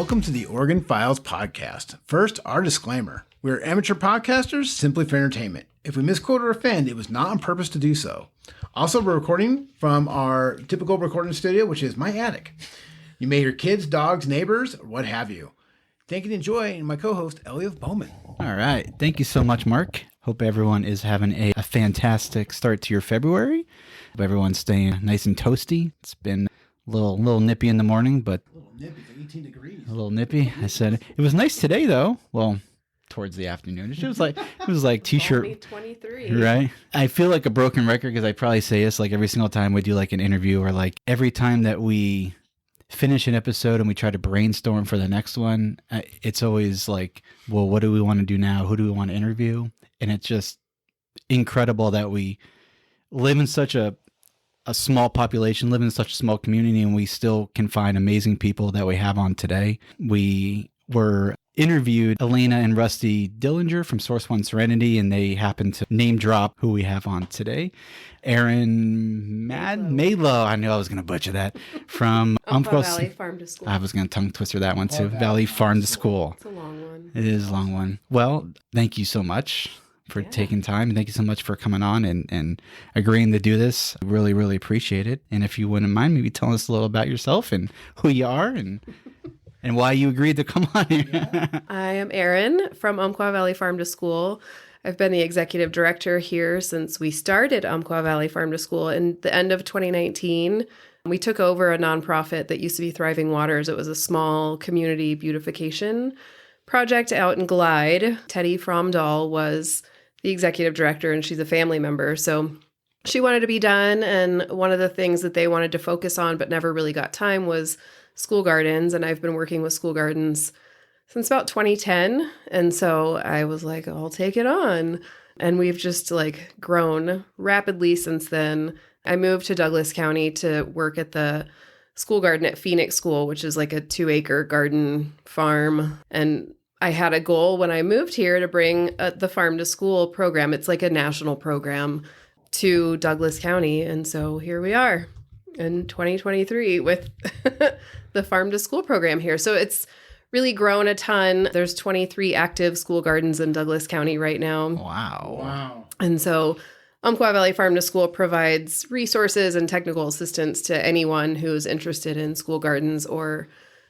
Welcome to the Oregon Files podcast. First, our disclaimer. We're amateur podcasters simply for entertainment. If we misquote or offend, it was not on purpose to do so. Also, we're recording from our typical recording studio, which is my attic. You may hear kids, dogs, neighbors, or what have you. Thank you and enjoy, and my co-host, Elliot Bowman. All right. Thank you so much, Mark. Hope everyone is having a fantastic start to your February. Hope everyone's staying nice and toasty. It's been a little nippy in the morning, but A little nippy, it's 18 degrees. a little nippy. I said it was nice today, though. Well, towards the afternoon. It was like t-shirt. Only 23. Right. I feel like a broken record because I probably say this like every single time we do like an interview, or like every time that we finish an episode and we try to brainstorm for the next one. It's always like, well, what do we want to do now? Who do we want to interview? And it's just incredible that we live in such a small population, live in such a small community, and we still can find amazing people that we have on today. We were interviewed Elena and Rusty Dillinger from Source One Serenity, and they happened to name drop who we have on today. Erin Madlow. I knew I was going to butcher that. From Umpqua Valley Farm to School. I was going to tongue twister that one too. Valley Farm to School. It's a long one. It is a long one. Well, thank you so much for taking time. And thank you so much for coming on and agreeing to do this. Really, really appreciate it. And if you wouldn't mind, maybe telling us a little about yourself and who you are and why you agreed to come on here. I am Erin from Umpqua Valley Farm to School. I've been the executive director here since we started Umpqua Valley Farm to School in the end of 2019. We took over a nonprofit that used to be Thriving Waters. It was a small community beautification project out in Glide. Teddy Fromdahl was the executive director, and she's a family member. So she wanted to be done. And one of the things that they wanted to focus on but never really got time was school gardens. And I've been working with school gardens since about 2010. And so I was like, I'll take it on. And we've just like grown rapidly since then. I moved to Douglas County to work at the school garden at Phoenix School, which is like a 2-acre garden farm. And I had a goal when I moved here to bring the Farm to School program. It's like a national program to Douglas County. And so here we are in 2023 with the Farm to School program here. So it's really grown a ton. There's 23 active school gardens in Douglas County right now. Wow. And so Umpqua Valley Farm to School provides resources and technical assistance to anyone who's interested in school gardens or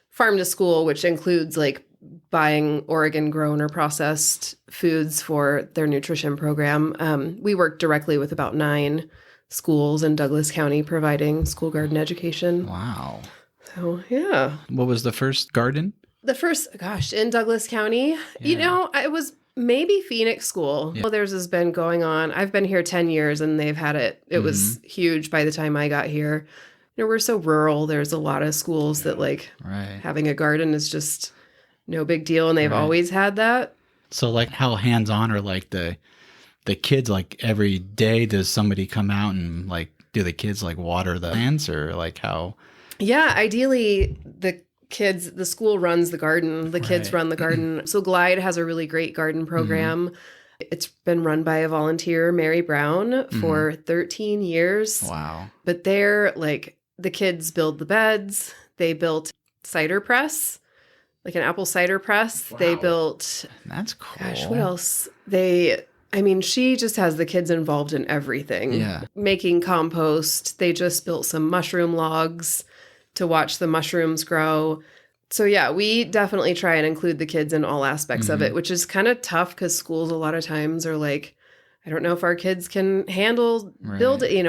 farm to school, which includes like buying Oregon grown or processed foods for their nutrition program. We work directly with about 9 schools in Douglas County providing school garden education. Wow. So, yeah. What was the first garden? The first, in Douglas County, it was maybe Phoenix School. Yeah. Well, theirs has been going on. I've been here 10 years and they've had it. It was huge by the time I got here. You know, we're so rural. There's a lot of schools that like having a garden is just no big deal. And they've always had that. So like how hands-on are like the kids, like every day does somebody come out and like, do the kids like water the plants or like how? Yeah, ideally the school runs the garden. The kids run the garden. So Glide has a really great garden program. It's been run by a volunteer, Mary Brown, for 13 years. Wow. But they're like, the kids build the beds. They built cider press, like an apple cider press. Wow. They built... That's cool. Gosh, what else? She just has the kids involved in everything. Yeah. Making compost. They just built some mushroom logs to watch the mushrooms grow. So yeah, we definitely try and include the kids in all aspects of it, which is kind of tough because schools a lot of times are like, I don't know if our kids can handle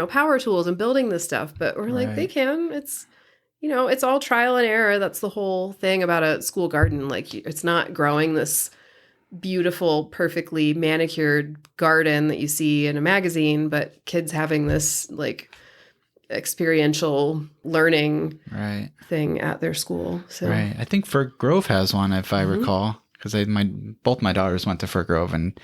power tools and building this stuff, but we're like, they can. It's, it's all trial and error. That's the whole thing about a school garden. Like it's not growing this beautiful, perfectly manicured garden that you see in a magazine, but kids having this like experiential learning thing at their school. So I think Fir Grove has one, if I recall, because both my daughters went to Fir Grove, and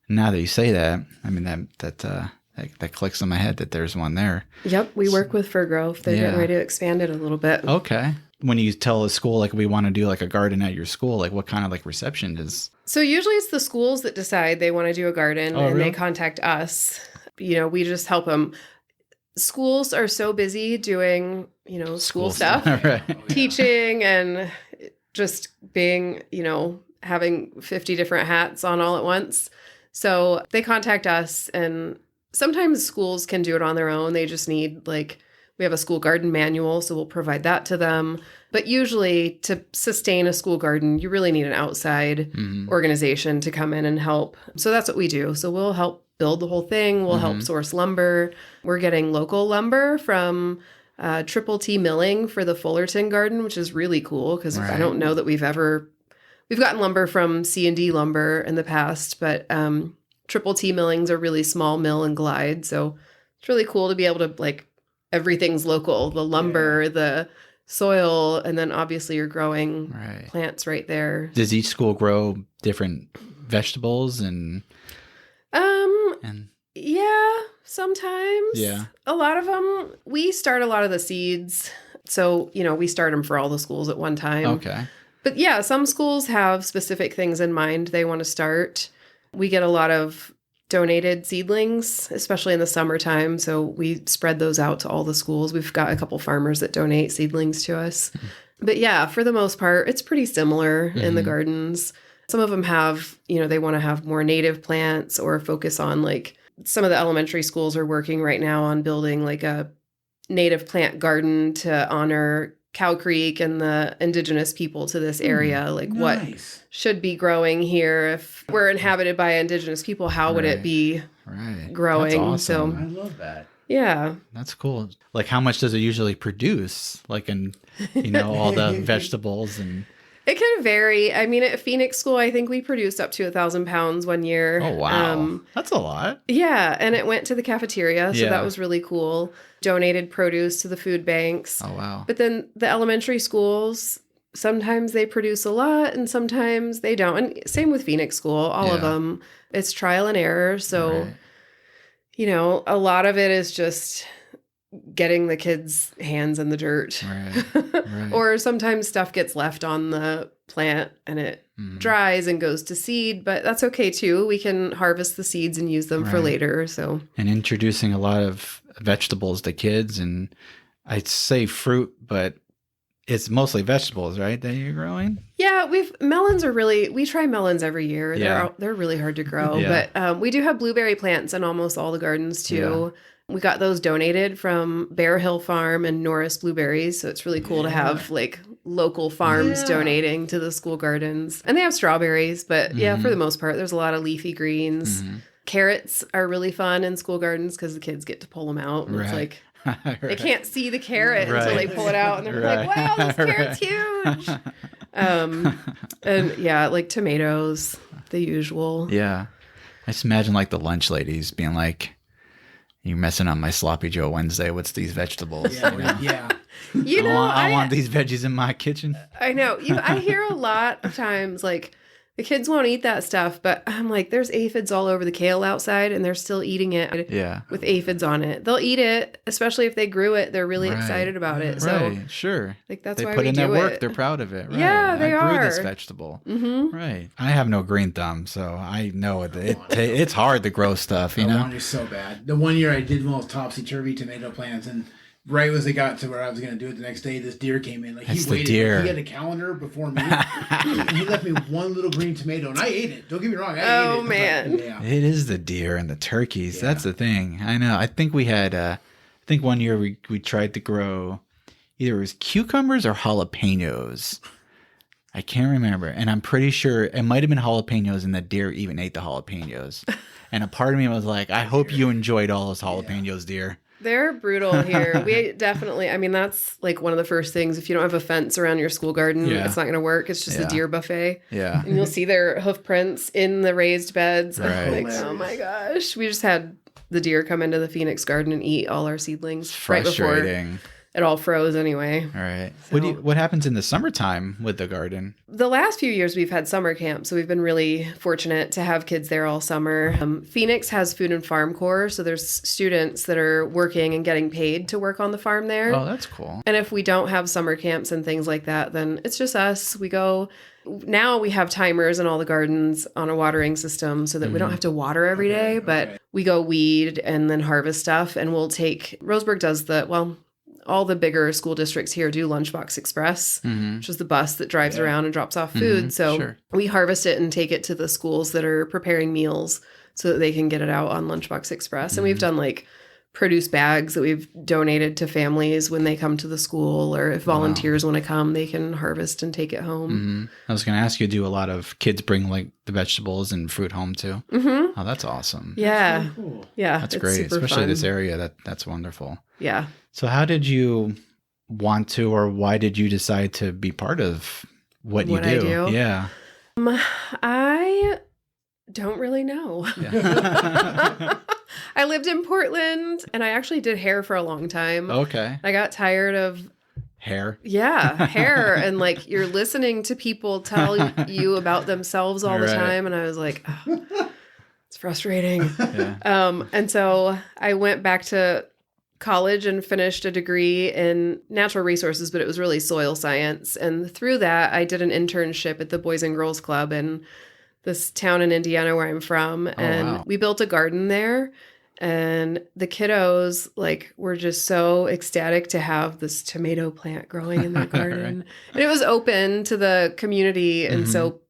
now that you say that, I mean that clicks in my head that there's one there. Yep, we work with Fir Grove. They're getting ready to expand it a little bit. Okay. When you tell a school like we want to do like a garden at your school, like what kind of like reception is? So usually it's the schools that decide they want to do a garden and they contact us. We just help them. Schools are so busy doing, school stuff, teaching and just being, having 50 different hats on all at once. So they contact us, and sometimes schools can do it on their own. They just need we have a school garden manual, so we'll provide that to them. But usually to sustain a school garden, you really need an outside organization to come in and help. So that's what we do. So we'll help build the whole thing. We'll help source lumber. We're getting local lumber from Triple T Milling for the Fullerton garden, which is really cool because I don't know that we've gotten lumber from C&D Lumber in the past, but Triple T Milling's a really small mill in Glide. So it's really cool to be able to everything's local, the lumber, the soil, and then obviously you're growing plants right there. Does each school grow different vegetables and yeah, sometimes. Yeah. A lot of them, we start a lot of the seeds. So, we start them for all the schools at one time. Okay. But yeah, some schools have specific things in mind they want to start. We get a lot of donated seedlings, especially in the summertime. So we spread those out to all the schools. We've got a couple farmers that donate seedlings to us. But yeah, for the most part, it's pretty similar in the gardens. Some of them have, they want to have more native plants or focus on some of the elementary schools are working right now on building a native plant garden to honor Cow Creek and the indigenous people to this area. What should be growing here if we're inhabited by indigenous people? How would it be growing? That's awesome. So I love that. Yeah. That's cool. How much does it usually produce? In all the vegetables and... It can vary. I mean, at Phoenix School, I think we produced up to 1,000 pounds one year. Oh, wow. That's a lot. Yeah. And it went to the cafeteria. So that was really cool. Donated produce to the food banks. Oh, wow. But then the elementary schools, sometimes they produce a lot and sometimes they don't. And same with Phoenix School, all of them. It's trial and error. So, a lot of it is just getting the kids' hands in the dirt. Right. Or sometimes stuff gets left on the plant and it dries and goes to seed, but that's okay too. We can harvest the seeds and use them for later. So, and introducing a lot of vegetables to kids, and I'd say fruit, but it's mostly vegetables, right, that you're growing? Yeah, we try melons every year. They're really hard to grow, but we do have blueberry plants in almost all the gardens too. Yeah. We got those donated from Bear Hill Farm and Norris Blueberries. So it's really cool to have local farms donating to the school gardens. And they have strawberries, but for the most part, there's a lot of leafy greens. Carrots are really fun in school gardens because the kids get to pull them out. And it's they can't see the carrot until they pull it out. And they're wow, this carrot's huge. And tomatoes, the usual. Yeah. I just imagine the lunch ladies being you're messing on my sloppy Joe Wednesday. What's these vegetables? Yeah. I want these veggies in my kitchen. I know. I hear a lot of times the kids won't eat that stuff, but I'm there's aphids all over the kale outside and they're still eating it with aphids on it. They'll eat it, especially if they grew it. They're really excited about it. So sure. That's they why put we in do their work. it. They're proud of it. Right. Yeah, they I grew are. this vegetable. Right. I have no green thumb, so I know it's hard to grow stuff, you know? Laundry's so bad. The one year I did one of those topsy-turvy tomato plants, and right as they got to where I was going to do it the next day, this deer came in. He waited. He had a calendar before me. And he left me one little green tomato, and I ate it. Don't get me wrong. I ate it. Oh, man. It is the deer and the turkeys. Yeah. That's the thing. I know. I think we had, one year we tried to grow either it was cucumbers or jalapenos. I can't remember. And I'm pretty sure it might have been jalapenos, and the deer even ate the jalapenos. And a part of me was I hope you enjoyed all those jalapenos, deer. They're brutal here. We definitely, that's one of the first things. If you don't have a fence around your school garden, it's not going to work. It's just a deer buffet. Yeah. And you'll see their hoof prints in the raised beds. Right. Oh my gosh. We just had the deer come into the Phoenix garden and eat all our seedlings Frustrating. Right before it all froze anyway. All right. So, what happens in the summertime with the garden? The last few years we've had summer camp, so we've been really fortunate to have kids there all summer. Phoenix has Food and Farm Corps, so there's students that are working and getting paid to work on the farm there. Oh, that's cool. And if we don't have summer camps and things like that, then it's just us. We go. Now we have timers in all the gardens on a watering system so that we don't have to water every day, but we go weed and then harvest stuff, and we'll take, Roseburg does all the bigger school districts here do Lunchbox Express, which is the bus that drives around and drops off food. So we harvest it and take it to the schools that are preparing meals so that they can get it out on Lunchbox Express. And we've done like produce bags that we've donated to families when they come to the school, or if volunteers want to come, they can harvest and take it home. I was going to ask you, do a lot of kids bring like the vegetables and fruit home too? Oh, that's awesome. Yeah. That's really cool. Yeah. That's great. Especially this area. That's wonderful. Yeah. So how did you want to, or why did you decide to be part of what you do? I do? Yeah. I don't really know. Yeah. I lived in Portland and I actually did hair for a long time. Okay. I got tired of Hair. hair. And like you're listening to people tell you about themselves all the time. And I was like, oh, it's frustrating. Yeah. And so I went back to college and finished a degree in natural resources, but it was really soil science. And through that, I did an internship at the Boys and Girls Club in this town in Indiana where I'm from. And we built a garden there. And the kiddos like were just so ecstatic to have this tomato plant growing in their garden. And it was open to the community. And so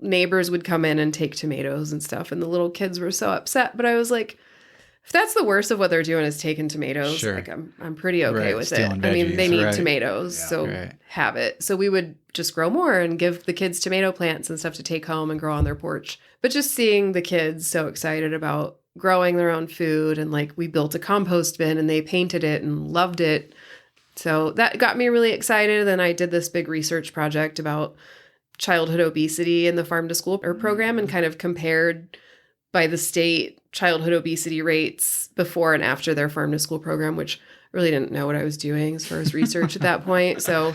neighbors would come in and take tomatoes and stuff. And the little kids were so upset. But I was like, if that's the worst of what they're doing is taking tomatoes, like I'm pretty okay with it. Stealing I mean, veggies, they need tomatoes, so have it. So we would just grow more and give the kids tomato plants and stuff to take home and grow on their porch. But just seeing the kids so excited about growing their own food, and like we built a compost bin and they painted it and loved it. So that got me really excited. Then I did this big research project about childhood obesity in the farm to school program and kind of compared by the state childhood obesity rates before and after their farm to school program, which I really didn't know what I was doing as far as research at that point. So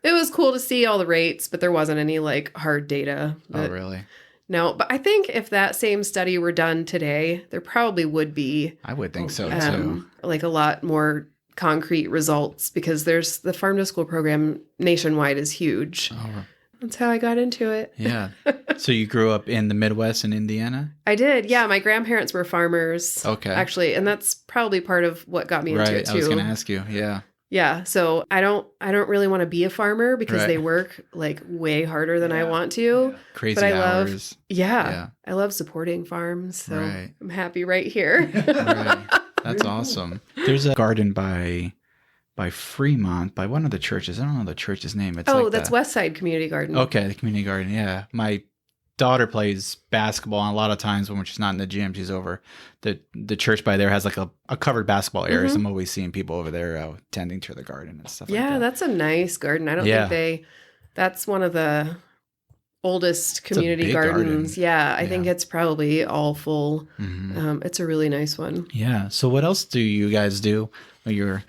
it was cool to see all the rates, but there wasn't any like hard data. Oh, really? No, but I think if that same study were done today, there probably would be. I would think so too. Like a lot more concrete results, because there's the farm to school program nationwide is huge. Oh. That's how I got into it. Yeah. So you grew up in the Midwest in Indiana? I did. Yeah. My grandparents were farmers. Okay. Actually. And that's probably part of what got me into it too. I was going to ask you. Yeah. Yeah. So I don't really want to be a farmer because they work like way harder than I want to. Yeah. Crazy but I hours. I love supporting farms. So I'm happy right here. That's awesome. There's a garden by Fremont, by one of the churches. I don't know the church's name. It's that's Westside Community Garden. Okay, the community garden. Yeah, my daughter plays basketball, and a lot of times when she's not in the gym, she's over. The church by there has like a covered basketball area. So I'm always seeing people over there tending to the garden and stuff like that. Yeah, that's a nice garden. I don't think that's one of the oldest community gardens. Garden. Yeah, I think it's probably all full. It's a really nice one. Yeah. So what else do you guys do? Your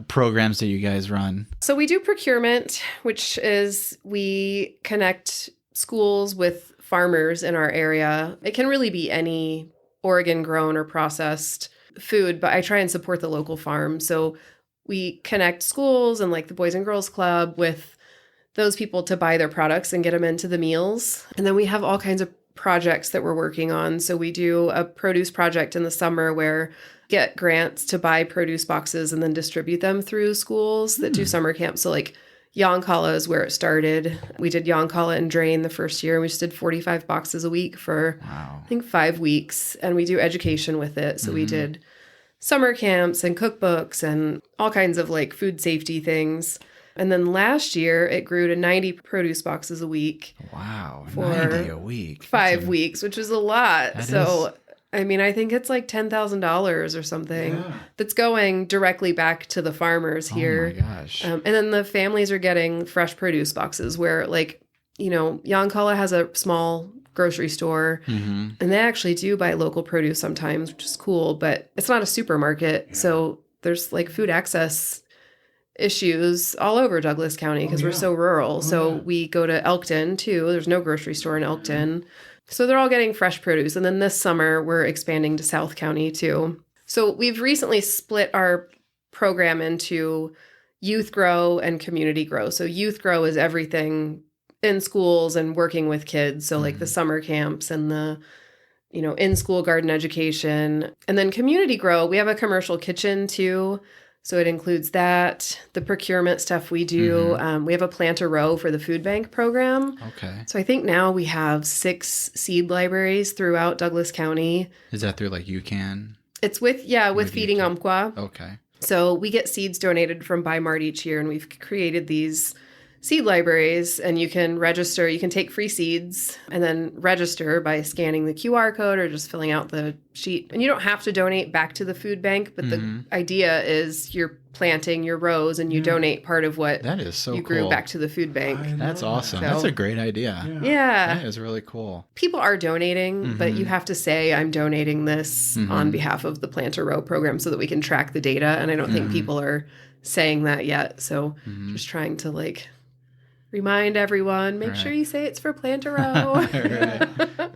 programs that you guys run? So we do procurement, which is we connect schools with farmers in our area. It can really be any Oregon grown or processed food, but I try and support the local farm. So we connect schools and like the Boys and Girls Club with those people to buy their products and get them into the meals. And then we have all kinds of projects that we're working on. So we do a produce project in the summer where get grants to buy produce boxes and then distribute them through schools that do summer camps. So like Yoncalla is where it started. We did Yoncalla and Drain the first year, and we just did 45 boxes a week for, I think, 5 weeks. And we do education with it. So we did summer camps and cookbooks and all kinds of like food safety things. And then last year, it grew to 90 produce boxes a week. Wow, for 90 a week. 5 weeks, which is a lot. So I mean, I think it's like $10,000 or something that's going directly back to the farmers here. Oh my gosh. And then the families are getting fresh produce boxes where, like, you know, Yoncalla has a small grocery store and they actually do buy local produce sometimes, which is cool, but it's not a supermarket. Yeah. So there's like food access issues all over Douglas County because we're so rural. So we go to Elkton too. There's no grocery store in Elkton. So they're all getting fresh produce. And then this summer, we're expanding to South County too. So we've recently split our program into Youth Grow and Community Grow. So Youth Grow is everything in schools and working with kids. So like the summer camps and the, in-school garden education. And then Community Grow, we have a commercial kitchen too. So it includes that, the procurement stuff we do. We have a plant a row for the food bank program. Okay. So I think now we have 6 seed libraries throughout Douglas County. Is that through like UCAN? It's with Feeding Umpqua. Okay. So we get seeds donated from Bi-Mart each year, and we've created these seed libraries, and you can register. You can take free seeds and then register by scanning the QR code or just filling out the sheet. And you don't have to donate back to the food bank, but the idea is you're planting your rows and you donate part of what that is so you cool. grew back to the food bank. That's awesome. So, That's a great idea. Yeah. That is really cool. People are donating, but you have to say, I'm donating this on behalf of the Plant a Row program so that we can track the data. And I don't think people are saying that yet. So just trying to like remind everyone, make sure you say it's for Plant a Row.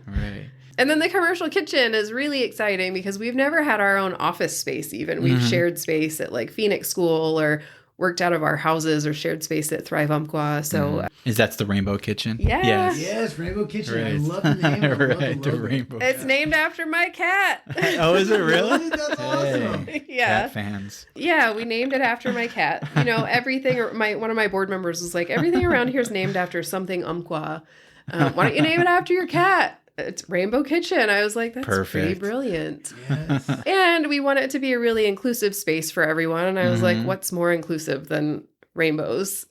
Right. And then the commercial kitchen is really exciting because we've never had our own office space even. We've shared space at like Phoenix School or worked out of our houses or shared space at Thrive Umpqua. So Is that the Rainbow Kitchen? Yeah. Yes, Rainbow Kitchen. Right. I love the name. I love Right, the the logo. Rainbow. it's named after my cat. Oh, is it really? That's awesome. Yeah. Cat fans. Yeah, we named it after my cat. You know, everything. One of my board members was like, everything around here is named after something Umpqua. Why don't you name it after your cat? It's Rainbow Kitchen. I was like, that's pretty Perfect. brilliant. Yes. And we want it to be a really inclusive space for everyone. And I was like, what's more inclusive than rainbows?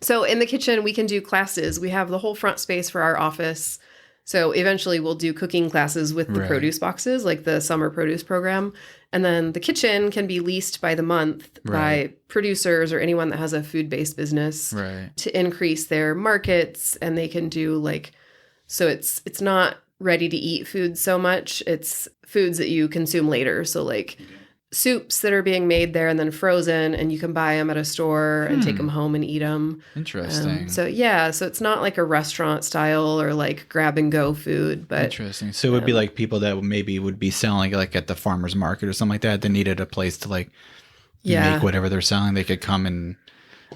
So in the kitchen, we can do classes. We have the whole front space for our office. So eventually we'll do cooking classes with the Right. produce boxes, like the summer produce program. And then the kitchen can be leased by the month by producers or anyone that has a food-based business Right. to increase their markets. And they can do like, so it's not ready to eat food so much. It's foods that you consume later. So like soups that are being made there and then frozen, and you can buy them at a store and take them home and eat them. Interesting. So it's not like a restaurant style or like grab and go food, but Interesting. So it would be like people that maybe would be selling like at the farmer's market or something like that. They needed a place to like make whatever they're selling. They could come and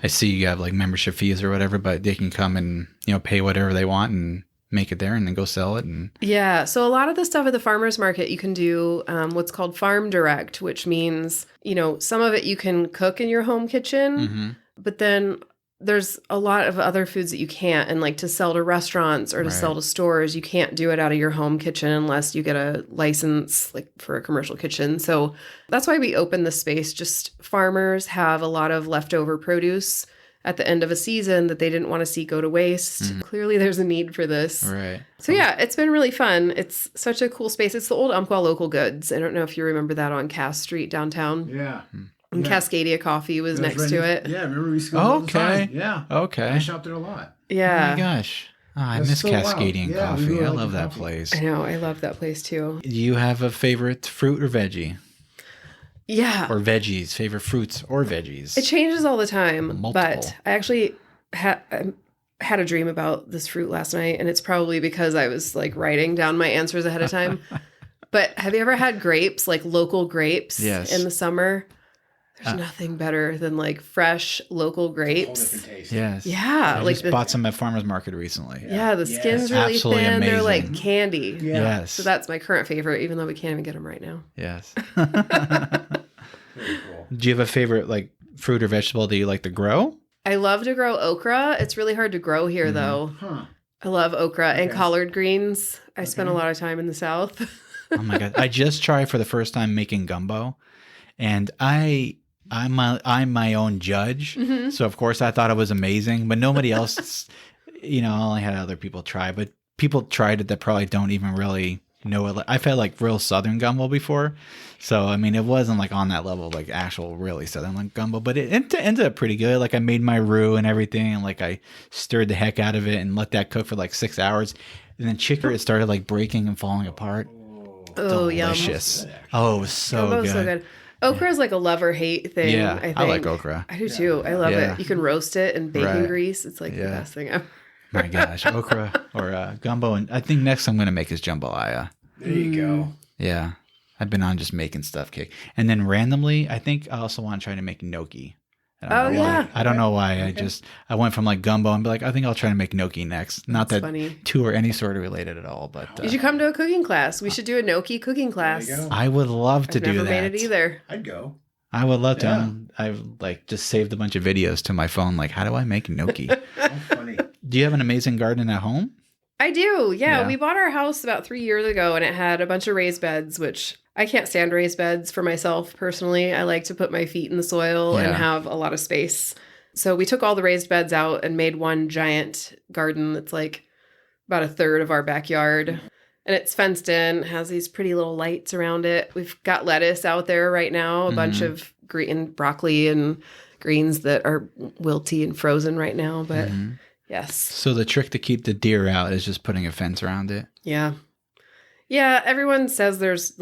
I see you have like membership fees or whatever, but they can come and, pay whatever they want and make it there and then go sell it. And yeah. So a lot of the stuff at the farmer's market, you can do what's called farm direct, which means, some of it you can cook in your home kitchen, but then there's a lot of other foods that you can't. And like to sell to restaurants or to sell to stores, you can't do it out of your home kitchen unless you get a license like for a commercial kitchen. So that's why we open the space. Just farmers have a lot of leftover produce at the end of a season that they didn't want to see go to waste. Clearly there's a need for this. right. So yeah, it's been really fun. It's such a cool space. It's the old Umpqua Local Goods. I don't know if you remember that on Cass Street downtown. Yeah. And Cascadia Coffee was next to it. Yeah, remember we used to go all the time. Yeah. Okay. I shopped there a lot. Yeah. Oh my gosh. Oh, I That's miss so wild. Cascadian Yeah, we Coffee. really I like love the that coffee. place. I know. I love that place too. Do you have a favorite fruit or veggie? Yeah. Or veggies? Favorite fruits or veggies? It changes all the time. Multiple. But I actually had a dream about this fruit last night. And it's probably because I was like writing down my answers ahead of time. But have you ever had grapes, like local grapes Yes. in the summer? There's nothing better than like fresh local grapes. Taste. Yes. Yeah. I like just bought some at farmer's market recently. Yeah, the Yes. skin's really Absolutely thin. They're like amazing. candy. Yeah. Yes. So that's my current favorite, even though we can't even get them right now. Yes. Very cool. Do you have a favorite like fruit or vegetable that you like to grow? I love to grow okra. It's really hard to grow here, though. Huh. I love okra and Okay. collard greens. I spent a lot of time in the South. Oh my god! I just tried for the first time making gumbo, and I'm my own judge. So of course I thought it was amazing, but nobody else. I only had other people try, but people tried it that probably don't even really know it. I've had like real Southern gumbo before, so I mean it wasn't like on that level of like actual really Southern like gumbo, but it ended up pretty good. Like I made my roux and everything, and like I stirred the heck out of it and let that cook for like 6 hours, and then chicory it started like breaking and falling apart. Oh, yum. Delicious! Oh, it was so Gumbo's good. so good. Okra is like a love or hate thing. Yeah, I think. I like okra. I do too. I love Yeah. it. You can roast it in bacon Right. grease. It's like the Yeah. best thing ever. My gosh, okra or gumbo, and I think next I'm going to make is jambalaya. There you go. Yeah, I've been on just making stuff cake, and then randomly, I think I also want to try to make gnocchi. I don't Oh, know why. yeah. I don't know why. I went from like gumbo and be like, I think I'll try to make gnocchi next. Not That's that funny. two are any sort of related at all, but You should come to a cooking class. We should do a gnocchi cooking class. There you go. I would love to I've do never that. made it either. I'd go. I would love to. Yeah. I've like just saved a bunch of videos to my phone. Like, how do I make gnocchi? How funny. Do you have an amazing garden at home? I do. Yeah. Yeah. We bought our house about 3 years ago and it had a bunch of raised beds, which I can't stand raised beds for myself personally. I like to put my feet in the soil and Yeah. have a lot of space. So we took all the raised beds out and made one giant garden that's like about a third of our backyard. And it's fenced in, has these pretty little lights around it. We've got lettuce out there right now, a bunch of green broccoli and greens that are wilty and frozen right now. But yes. So the trick to keep the deer out is just putting a fence around it. Yeah. Yeah. Everyone says there's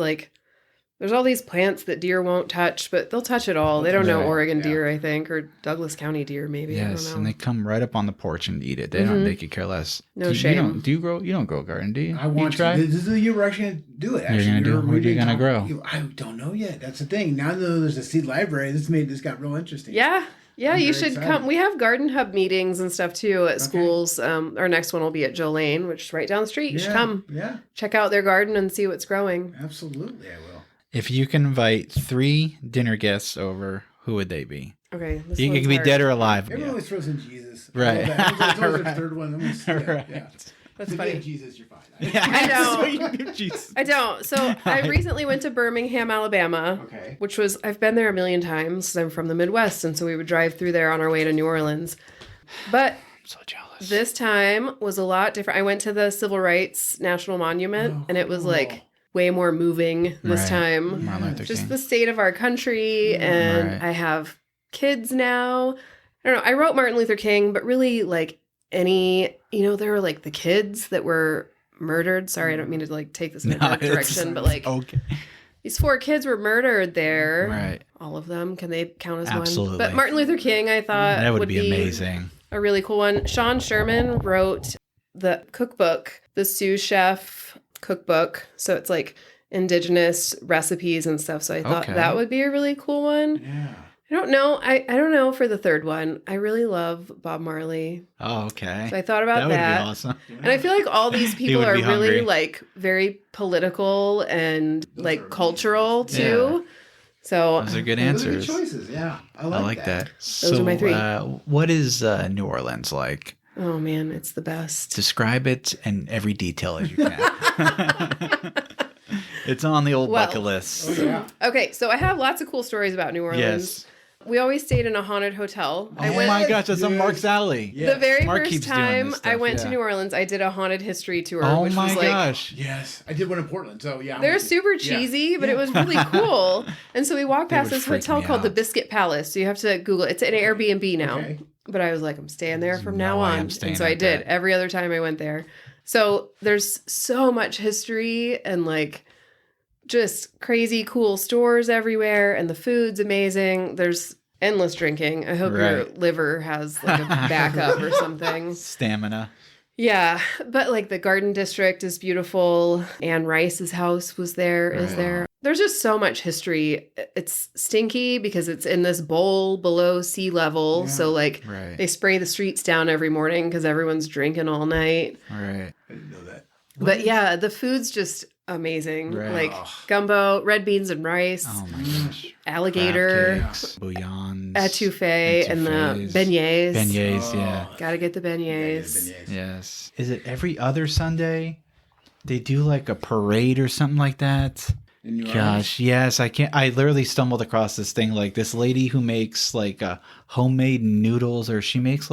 all these plants that deer won't touch, but they'll touch it all. They don't know Right, Oregon deer, I think, or Douglas County deer, maybe. I Yes, don't know. and they come right up on the porch and eat it. They don't. They could care less. No You shame. don't, do you grow? You don't grow a garden, do you? I want you try? to. This is the year we're actually going to do it. Actually, gonna do it? What are you gonna grow? I don't know yet. That's the thing. Now that there's a seed library, this got real interesting. Yeah. Yeah, I'm you very should excited. come. We have garden hub meetings and stuff too at schools. Our next one will be at Joe Lane, which is right down the street. You should come Yeah, check out their garden and see what's growing. absolutely. I will. If you can invite 3 dinner guests over, who would they be? Okay. This You one's can be hard. dead or alive. Everyone always throws in Jesus. Right. That's always the third one. Right. Yeah. That's If you funny. get Jesus, you're fine. I know. So you give Jesus. I don't. So I recently went to Birmingham, Alabama, Okay. which was, I've been there a million times 'cause I'm from the Midwest. And so we would drive through there on our way to New Orleans. But I'm so jealous. this time was a lot different. I went to the Civil Rights National Monument and it was like way more moving this Right. time. Martin Luther Just King. the state of our country. And Right. I have kids now. I don't know. I wrote Martin Luther King, but really like there were like the kids that were murdered. Sorry, I don't mean to like take this in a dark direction, but like okay. these 4 kids were murdered there. Right. All of them. Can they count as Absolutely. one? But Martin Luther King, I thought That would be amazing. a really cool one. Sean Sherman wrote the cookbook, the Sous Chef cookbook. So it's like indigenous recipes and stuff. So I thought Okay. that would be a really cool one. Yeah. I don't know. I don't know for the third one. I really love Bob Marley. Oh, okay. So I thought about That that. would be awesome. And I feel like all these people would are be really hungry. like very political and Those like are cultural amazing. too. So Those are good Those are good answers. choices. Yeah. I I like like that. Those are my 3. What is New Orleans like? oh man, it's the best. Describe it in every detail as you can. It's on the old Well, bucket list. Oh, yeah. Okay, so I have lots of cool stories about New Orleans. Yes. We always stayed in a haunted hotel. I Oh went my gosh, that's on Yes. Mark's alley. Yeah. the very Mark first keeps doing time this I stuff, went to yeah. New Orleans, I did a haunted history tour, Oh which my was like gosh. Yes. I did one in Portland. So, yeah. I'm they're with you. super Yeah. cheesy, but it was really cool. And so we walked They past would this freak hotel me called the out. Biscuit Palace. So you have to Google it. It's an Airbnb now. Okay. But I was like, I'm staying there from no now way on. I'm staying And so I at did that. every other time I went there. So there's so much history and like just crazy cool stores everywhere. And the food's amazing. There's endless drinking. I hope your Right. liver has like a backup or something. Stamina. Yeah. But like the Garden District is beautiful. Anne Rice's house was there, is Right. there. There's just so much history. It's stinky because it's in this bowl below sea level. Yeah. So like Right. they spray the streets down every morning because everyone's drinking all night. Right. I didn't know that. But yeah, the food's just amazing. Right. Like Ugh. gumbo, red beans and rice, Oh my gosh. alligator, Crab cakes, bouillons. etouffee, and the Etouffees. beignets. Beignets, yeah. Gotta get the Yeah, beignets. beignets. Yes. Is it every other Sunday? They do like a parade or something like that. In New Orleans? Gosh, yes, I literally stumbled across this thing, like this lady who makes like homemade noodles, or she makes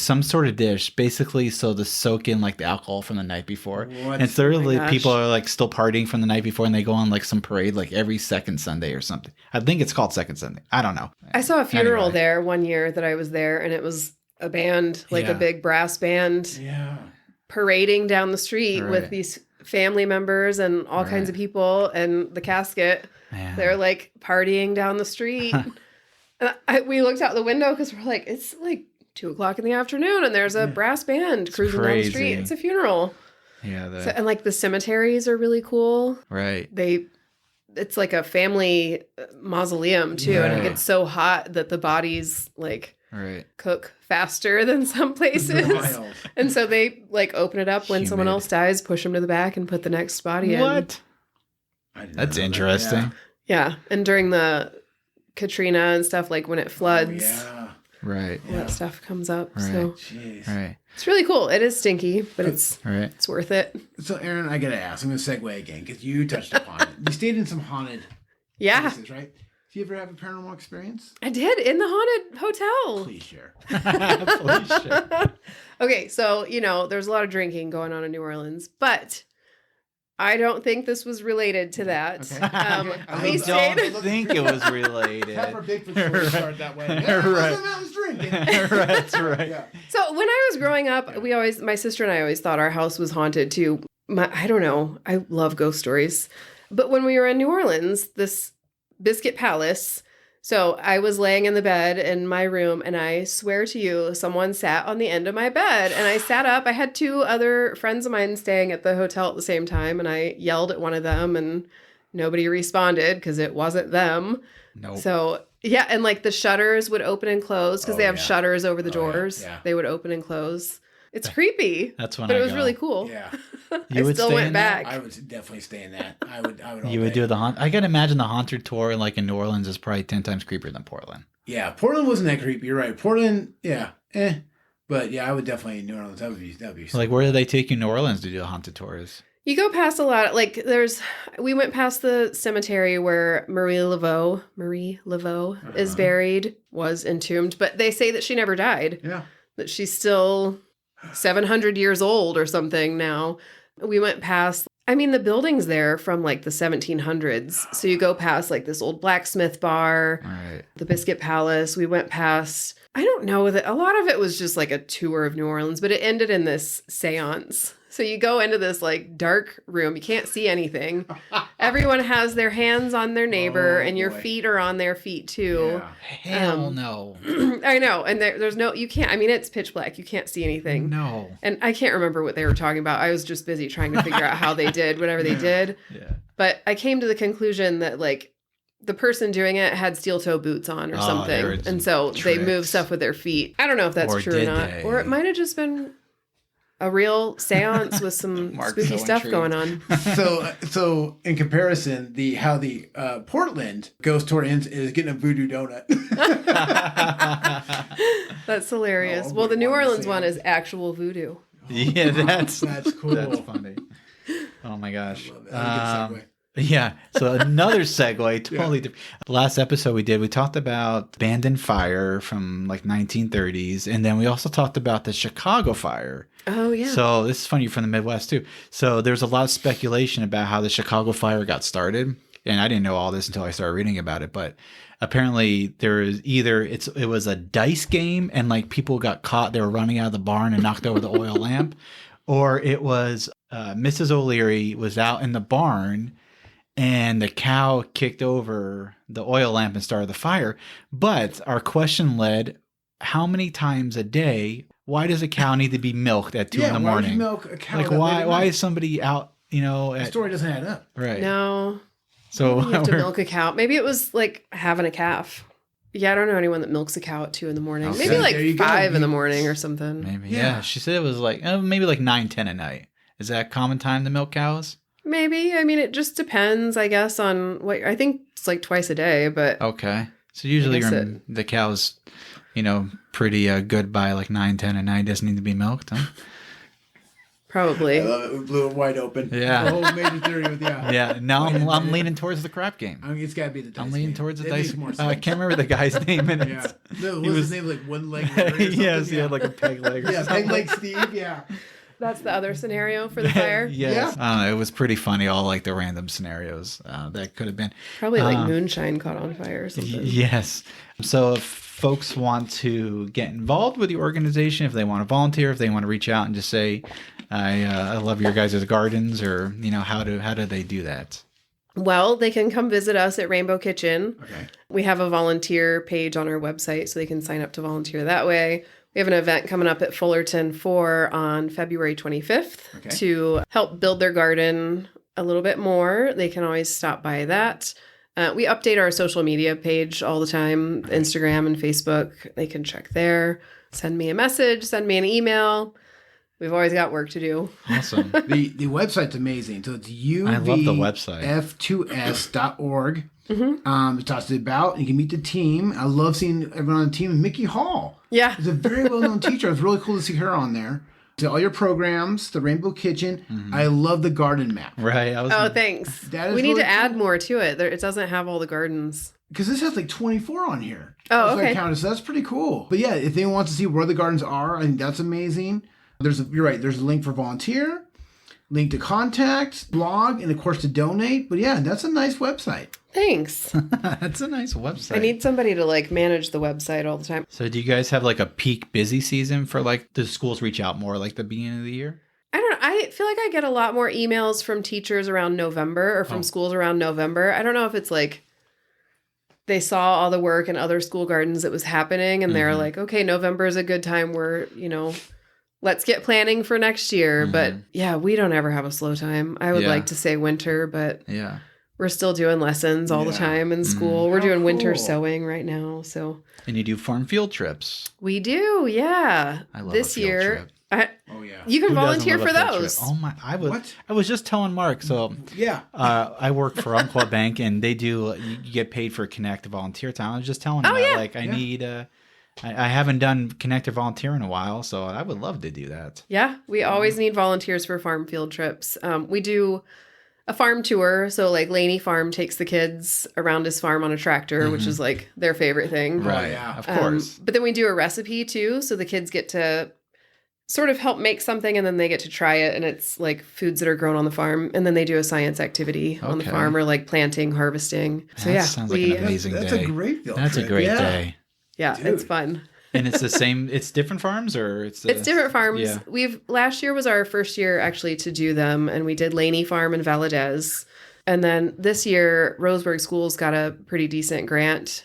some sort of dish basically so to soak in like the alcohol from the night before. What? And so literally gosh. people are like still partying from the night before, and they go on like some parade like every second Sunday or something. I think it's called Second Sunday. I don't know. I saw a funeral Anyway. there one year that I was there, and it was a band, like Yeah. a big brass band, Yeah. parading down the street Right. with these family members and all kinds Right. of people, and the casket. Man. They're like partying down the street. And we looked out the window because we're like, it's like 2:00 in the afternoon, and there's a brass band cruising down the street. crazy. It's a funeral. Yeah, So, and like the cemeteries are really cool. right. It's like a family mausoleum too, and it Right. gets so hot that the bodies like Right. cook faster than some places. Wild. And so they like open it up when someone Humid. else dies, push them to the back, and put the next body in. What? I didn't That's know that. interesting. Yeah. Yeah. And during the Katrina and stuff, like when it floods. Yeah. Right. All that stuff comes up. Right. So Jeez. Right. it's really cool. It is stinky, but it's worth it. So, Erin, I got to ask. I'm going to segue again because you touched upon it. You stayed in some haunted places, right? Do you ever have a paranormal experience? I did, in the haunted hotel. Please share. Please share. Okay, so, there's a lot of drinking going on in New Orleans, but I don't think this was related to that. Okay. We I stayed. don't think it was related. Have our Bigfoot story start that way. Yeah, Right. I was drinking. That's right. Yeah. So when I was growing up, my sister and I always thought our house was haunted too. I don't know. I love ghost stories. But when we were in New Orleans, this Biscuit Palace, so I was laying in the bed in my room, and I swear to you, someone sat on the end of my bed, and I sat up. I had 2 other friends of mine staying at the hotel at the same time, and I yelled at one of them, and nobody responded because it wasn't them. Nope. So, yeah, and like the shutters would open and close because they have shutters over the doors. Yeah. They would open and close. It's creepy. That's when but I it was go. really cool. Yeah. You I would still stay went in that? back. I would definitely stay in that. I would all You would day. do the haunt. I can imagine the haunted tour like in New Orleans is probably 10 times creepier than Portland. Yeah, Portland wasn't that creepy. You're right. Portland, yeah, but yeah, I would definitely New Orleans. That would be. Like, where do they take you in New Orleans to do the haunted tours? You go past a lot. Like we went past the cemetery where Marie Laveau is buried, was entombed, but they say that she never died. Yeah. That she's still 700 years old or something now. We went past, the building's there from like the 1700s. So you go past like this old blacksmith bar, Right. the Biscuit Palace. We went past, I don't know, that a lot of it was just like a tour of New Orleans, but it ended in this seance. So you go into this like dark room. You can't see anything. Everyone has their hands on their neighbor, and your feet are on their feet too. Yeah. Hell no. I know. And there's no, you can't, it's pitch black. You can't see anything. No. And I can't remember what they were talking about. I was just busy trying to figure out how they did whatever they did. Yeah. But I came to the conclusion that like the person doing it had steel toe boots on or something. And so they move tricks. stuff with their feet. I don't know if that's Or true or did not. they? Or it might have just been a real seance with some Mark's spooky so stuff intrigued. going on. So in comparison, how the Portland ghost tour ends is getting a voodoo donut. That's hilarious. Oh, Well, the New wanted to Orleans see one it. is actual voodoo. Yeah, that's cool. That's funny. Oh my gosh. Love it. That's a good segue. Yeah. So another segue, totally different. The last episode we talked about abandoned fire from like 1930s. And then we also talked about the Chicago fire. Oh, yeah. So this is funny, you're from the Midwest too. So there's a lot of speculation about how the Chicago fire got started. And I didn't know all this until I started reading about it. But apparently there is it was a dice game and like people got caught. They were running out of the barn and knocked over the oil lamp. Or it was Mrs. O'Leary was out in the barn and the cow kicked over the oil lamp and started the fire. But our question led, how many times a day? Why does a cow need to be milked at 2 in the Why would you morning? milk a cow? Like that late why at why night? is somebody out, The at, story doesn't add up. right. No. So You have to milk a cow. Maybe it was like having a calf. Yeah, I don't know anyone that milks a cow at 2 in the morning. Okay. Maybe like There you go. 5 in the morning or something. maybe Yeah. she said it was like maybe like 9-10 at night. Is that a common time to milk cows? Maybe. It just depends, I guess, on what. I think it's like twice a day, but Okay. So usually guess the cow's, pretty good by like 9-10 at night. Doesn't need to be milked, huh? probably. I love it. We blew it wide open. Yeah. The whole major theory with Yeah. Now I'm leaning towards the crap game. it's got to be the dice. I'm leaning game. towards the It dice. makes more I sense. can't remember the guy's name in it. Yeah. No, He was was- his name like one leg? Or something? Yes, he had like a peg leg or yeah, something. peg leg Steve. Yeah. That's the other scenario for the fire. Yes. Yeah. I don't know. It was pretty funny, all like the random scenarios that could have been. Probably like moonshine caught on fire or something. Yes. So if folks want to get involved with the organization, if they want to volunteer, if they want to reach out and just say, I love your guys' gardens, or, how do they do that? Well, they can come visit us at Rainbow Kitchen. Okay. We have a volunteer page on our website, so they can sign up to volunteer that way. We have an event coming up at Fullerton 4 on February 25th to help build their garden a little bit more. They can always stop by that. We update our social media page all the time, Instagram and Facebook. They can check there. Send me a message, send me an email. we've always got work to do. Awesome. The website's amazing. So it's I love the website. uvf2s.org. It talks about, you can meet the team. I love seeing everyone on the team. And Mickey Hall. Yeah. Is a very well-known teacher. It's really cool to see her on there. So all your programs, the Rainbow Kitchen. I love the garden map. Right. Thanks. That is We need really to add cool. more to it. It doesn't have all the gardens. Because this has like 24 on here. Oh, That's what I okay. counted. So that's pretty cool. But yeah, if anyone wants to see where the gardens are, I think that's amazing. You're right. There's a link for volunteer, link to contact, blog, and of course to donate. But yeah, that's a nice website. Thanings. That's a nice website. I need somebody to like manage the website all the time. So do you guys have like a peak busy season for like the schools reach out more like the beginning of the year? I don't know. I feel like I get a lot more emails from teachers around November or from schools around November. I don't know if it's like they saw all the work in other school gardens that was happening and they're like, okay, November is a good time where, let's get planning for next year. But yeah, we don't ever have a slow time. I would like to say winter, but Yeah. we're still doing lessons all the time in school. We're How doing winter cool. sewing right now. So And you do farm field trips. we do. Yeah. I love this a field year. trip. Oh yeah. You can Who doesn't volunteer love for a field trip? those. Oh my! What? I was just telling Mark. So Yeah. I work for Umpqua Bank, and they do. You get paid for Connect volunteer time. I was just telling him that, yeah. like I need. I haven't done Connect or volunteer in a while, so I would love to do that. Yeah, we always need volunteers for farm field trips. We do a farm tour. So like Laney Farm takes the kids around his farm on a tractor, which is like their favorite thing. Right. yeah. Of course. But then we do a recipe too. So the kids get to sort of help make something and then they get to try it. And it's like foods that are grown on the farm. And then they do a science activity on the Okay. farm or like planting, harvesting. So That sounds like an amazing That's day. a great field That's trip. a great Yeah. day. yeah, Dude. it's fun. And it's the same. It's different farms, or it's Different farms. Yeah. Last year was our first year actually to do them, and we did Laney Farm in Valadez. And then this year, Roseburg Schools got a pretty decent grant,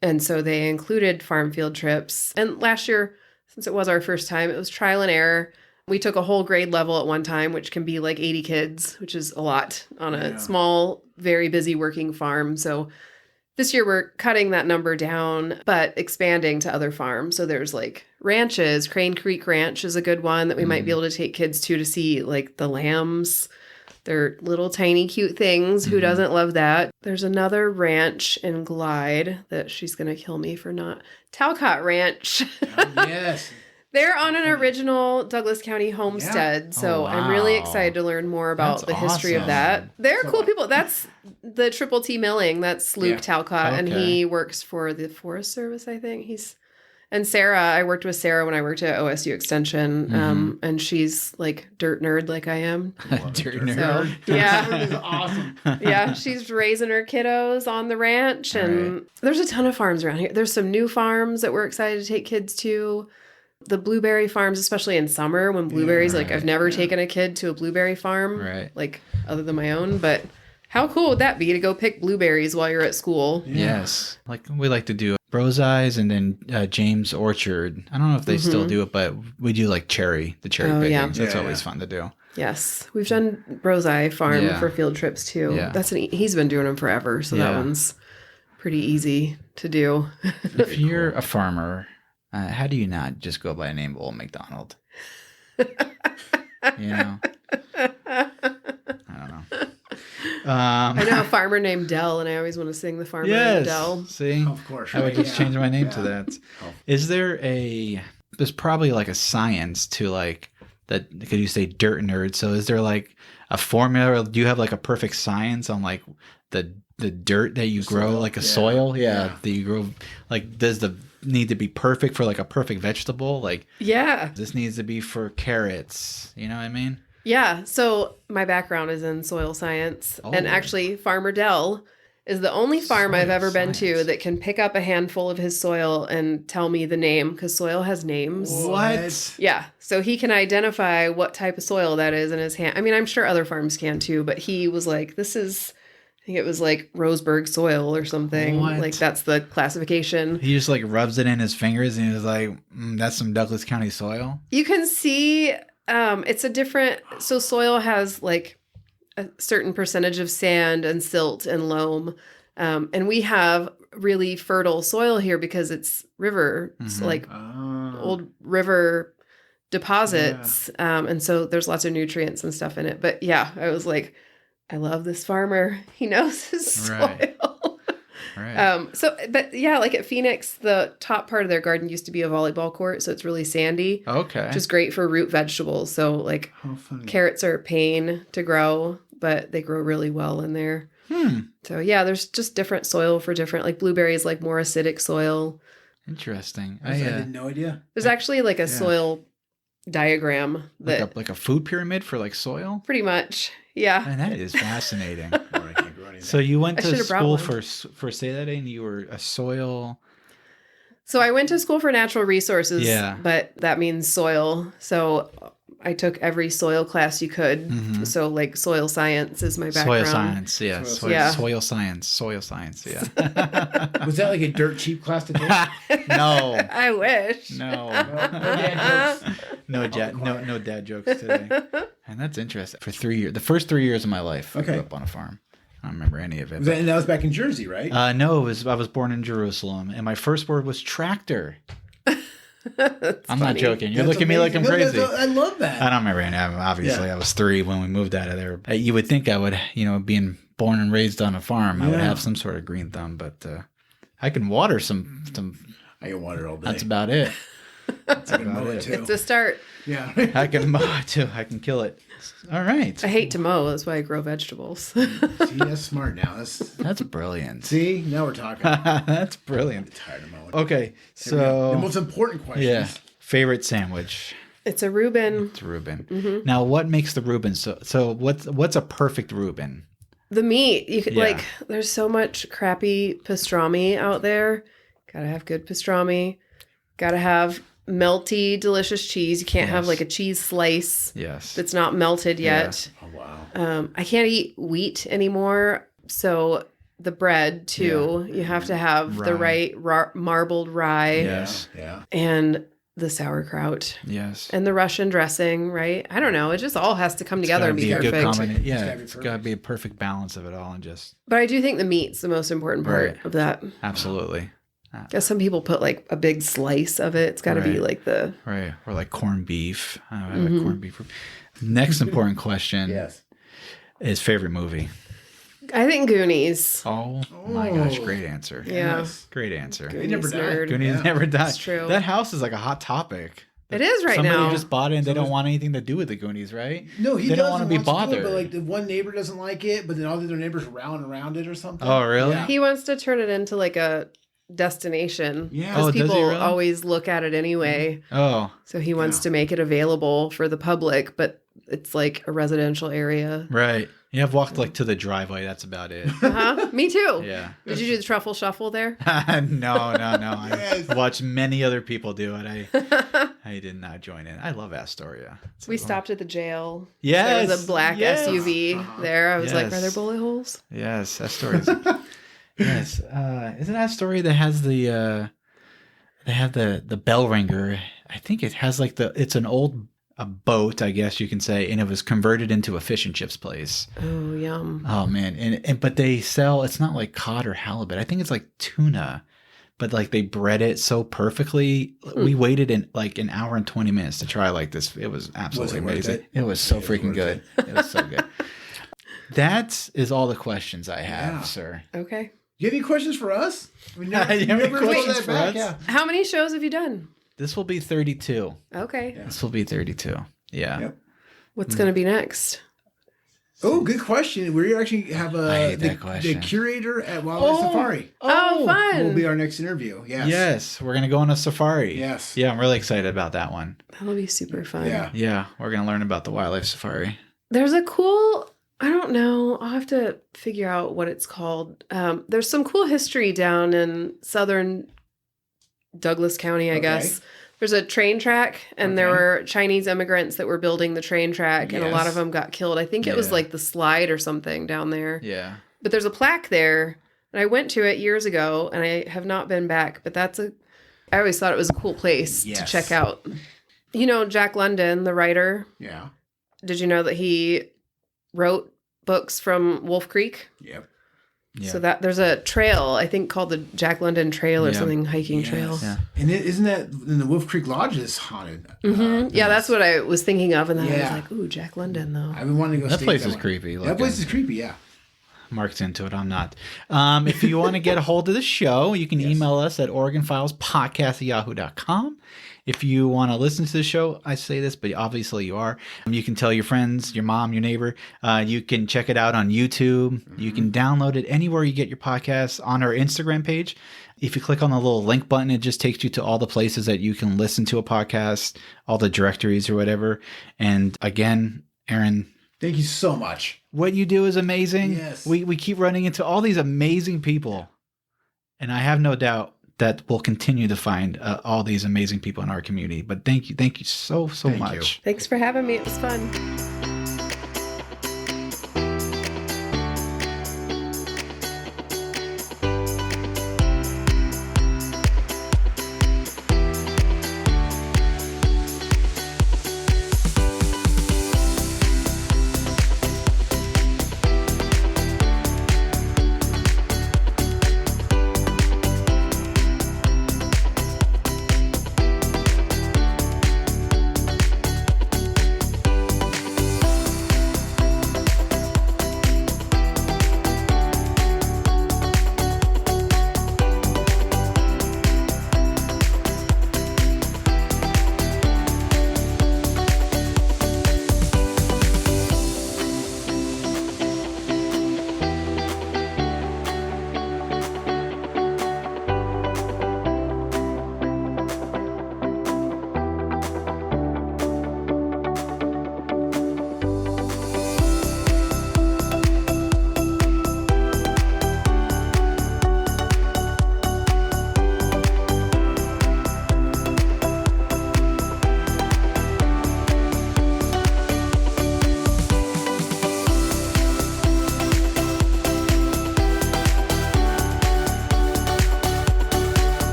and so they included farm field trips. And last year, since it was our first time, it was trial and error. We took a whole grade level at one time, which can be like 80 kids, which is a lot on a small, very busy working farm. So this year we're cutting that number down, but expanding to other farms. So there's like ranches. Crane Creek Ranch is a good one that we might be able to take kids to see like the lambs. They're little tiny cute things. Who doesn't love that? There's another ranch in Glide that she's going to kill me for not. Talcott Ranch. Yes. They're on an original Douglas County homestead. So Oh, I'm really wow. excited to learn more about That's the history of awesome. that. They're So- cool people. That's the Triple T Milling. That's Luke Yeah. Talcott. And Okay. he works for the Forest Service, I think. And Sarah, I worked with Sarah when I worked at OSU Extension. And she's like dirt nerd like I am. Dirt So, nerd. yeah. That is awesome. Yeah, she's raising her kiddos on the ranch, and there's a ton of farms around here. There's some new farms that we're excited to take kids to. The blueberry farms, especially in summer when blueberries, like I've never taken a kid to a blueberry farm, Right. like other than my own, but how cool would that be to go pick blueberries while you're at school? Yes. Like we like to do Rose Eyes and then James Orchard. I don't know if they still do it, but we do like the cherry Oh, yeah. pickings. That's Yeah, always yeah. fun to do. Yes, we've done Rose Eye Farm Yeah. for field trips too. Yeah. He's been doing them forever, so that Yeah. one's pretty easy to do. If you're a farmer, how do you not just go by the name of Old McDonald? You know? I don't know. I know a farmer named Dell, and I always want to sing the farmer named Dell. Yes. See? Of course. I would right? just Yeah. change my name to Yeah. that. Is there's probably like a science to like that, could you say dirt nerd? So is there like a formula, or do you have like a perfect science on like the dirt that you grow, soil. like a Yeah. soil? Yeah. Yeah. That you grow, like, does the need to be perfect for like a perfect vegetable? Like Yeah. this needs to be for carrots. You know what I mean? Yeah. So my background is in soil science. And Oh. actually, Farmer Dell is the only farm I've Soil ever been to science. that can pick up a handful of his soil and tell me the name because soil has names. What? Yeah. So he can identify what type of soil that is in his hand. I mean, I'm sure other farms can too, but he was like, I think it was like Roseburg soil or something. What? Like that's the classification. He just like rubs it in his fingers and he's like, that's some Douglas County soil. You can see it's a different, so soil has like a certain percentage of sand and silt and loam. And we have really fertile soil here because it's river, so like Oh. old river deposits. And so there's lots of nutrients and stuff in it. But yeah, I was like, I love this farmer. He knows his soil. Right. But yeah, like at Phoenix, the top part of their garden used to be a volleyball court. So it's really sandy. Okay. Which is great for root vegetables. So like carrots are a pain to grow, but they grow really well in there. So yeah, there's just different soil for different, like blueberries, like more acidic soil. Interesting. I had no idea. There's actually like a soil diagram that like a food pyramid for like soil. Pretty much. Yeah. And that is fascinating. So you went to school for say that, and you were a soil. So I went to school for natural resources, but that means soil. So I took every soil class you could. Mm-hmm. So like soil science is my background. Soil science, yeah. Soil science, yeah. Was that like a dirt cheap class to take? No. I wish. No. No dad jokes today. And that's interesting. For 3 years, the first 3 years of my life, I grew up on a farm. I don't remember any of it. And that was back in Jersey, right? No, I was born in Jerusalem, and my first word was tractor. I'm not joking. You're looking at me like I'm crazy. I love that. I don't remember any. Obviously, I was 3 when we moved out of there. You would think I would, being born and raised on a farm, I would have some sort of green thumb, but I can water some. I can water all day. That's about it. That's about it too. It's a start. Yeah. I can mow it too. I can kill it. All right. I hate to mow. That's why I grow vegetables. See, that's smart now. That's brilliant. See, now we're talking. That's brilliant. I'm tired of mowing. Okay, so the most important question. Yeah, favorite sandwich. It's a Reuben. It's a Reuben. Mm-hmm. Now, what makes the Reuben so? What's a perfect Reuben? The meat. You could like. There's so much crappy pastrami out there. Gotta have good pastrami. Gotta have melty, delicious cheese. You can't have like a cheese slice that's not melted yet. Yeah. Oh, wow. I can't eat wheat anymore. So the bread too, you have to have the right marbled rye. Yes. Yeah. And the sauerkraut. Yes. And the Russian dressing, right? I don't know. It just all has to come together and be perfect. It's got to be a perfect balance of it all and just. But I do think the meat's the most important part of that. Absolutely. Because some people put like a big slice of it. It's got to be like the or like corned beef. I have a corned beef. Next important question is favorite movie. I think Goonies. Oh my gosh, great answer. Yeah, great answer. Goonies never died. Goonies never died. That's true. That house is like a hot topic. It is right Somebody now. just bought it and they don't want anything to do with the Goonies, right? No, they don't want to be bothered. But like the one neighbor doesn't like it, but then all the other neighbors round around it or something. Oh, really? Yeah. He wants to turn it into like a destination. Yeah. Because people always look at it anyway. Oh. So he wants to make it available for the public, but it's like a residential area. Right. Yeah, I've walked like to the driveway. That's about it. Me too. Yeah. Did you do the truffle shuffle there? No. I've watched many other people do it. I did not join in. I love Astoria. We stopped at the jail. Yes. There was a black SUV there. I was like, are there bullet holes? Yes, Astoria's. Yes. Isn't that story that has the bell ringer? I think it has like it's an old boat, I guess you can say, and it was converted into a fish and chips place. Oh, yum. Oh man. But they sell, it's not like cod or halibut. I think it's like tuna. But like they bread it so perfectly. We waited in like an hour and 20 minutes to try like this. It was absolutely amazing. It was so freaking good. It was so good. That is all the questions I have, sir. Okay. You have any questions for us? You have any questions for us? Yeah. How many shows have you done? This will be 32. Okay. Yeah. This will be 32. Yeah. Yep. What's going to be next? Oh, good question. We actually have the curator at Wildlife Safari. Oh, fun. Will be our next interview. Yes. Yes. We're going to go on a safari. Yes. Yeah, I'm really excited about that one. That'll be super fun. Yeah. Yeah. We're going to learn about the wildlife safari. There's a cool, I don't know, I'll have to figure out what it's called. There's some cool history down in southern Douglas County, I guess. There's a train track, and there were Chinese immigrants that were building the train track, and a lot of them got killed. I think it was like the slide or something down there. Yeah. But there's a plaque there, and I went to it years ago, and I have not been back. But I always thought it was a cool place to check out. You know Jack London, the writer? Yeah. Did you know that he wrote books from Wolf Creek? Yep. So that there's a trail, I think called the Jack London Trail or something, hiking trail. Yeah. And isn't that in the Wolf Creek Lodge is haunted? Yeah, that's what I was thinking of. And then I Yeah. was like, ooh, Jack London, though. I've been wanting to go That stay place at is one. creepy. That place is creepy, yeah. Mark's into it. I'm not. If you want to get a hold of the show, you can email us at OregonFilesPodcast@yahoo.com. If you want to listen to the show, I say this, but obviously you are. You can tell your friends, your mom, your neighbor. You can check it out on YouTube. You can download it anywhere you get your podcasts, on our Instagram page. If you click on the little link button, it just takes you to all the places that you can listen to a podcast, all the directories or whatever. And again, Erin, Thank you so much. what you do is amazing. Yes. We keep running into all these amazing people. And I have no doubt that we'll continue to find all these amazing people in our community. But thank you so Thank much. Thanks for having me. It was fun.